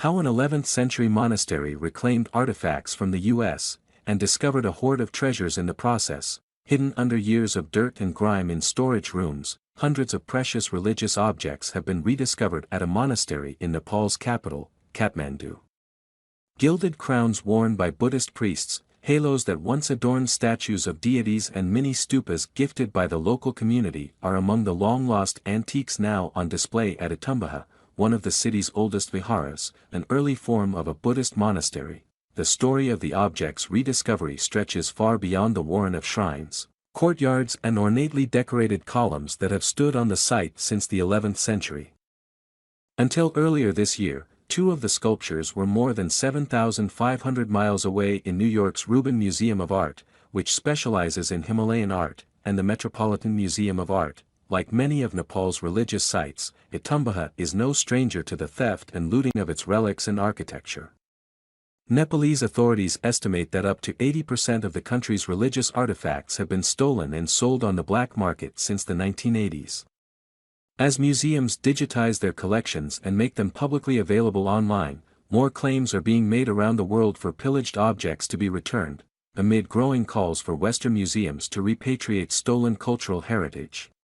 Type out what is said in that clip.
How an 11th century monastery reclaimed artifacts from the U.S., and discovered a hoard of treasures in the process. Hidden under years of dirt and grime in storage rooms, hundreds of precious religious objects have been rediscovered at a monastery in Nepal's capital, Kathmandu. Gilded crowns worn by Buddhist priests, halos that once adorned statues of deities and mini stupas gifted by the local community are among the long-lost antiques now on display at Itumbaha, one of the city's oldest viharas, an early form of a Buddhist monastery. The story of the object's rediscovery stretches far beyond the warren of shrines, courtyards and ornately decorated columns that have stood on the site since the 11th century. Until earlier this year, two of the sculptures were more than 7,500 miles away in New York's Rubin Museum of Art, which specializes in Himalayan art, and the Metropolitan Museum of Art. Like many of Nepal's religious sites, Itumbaha is no stranger to the theft and looting of its relics and architecture. Nepalese authorities estimate that up to 80% of the country's religious artifacts have been stolen and sold on the black market since the 1980s. As museums digitize their collections and make them publicly available online, more claims are being made around the world for pillaged objects to be returned, amid growing calls for Western museums to repatriate stolen cultural heritage.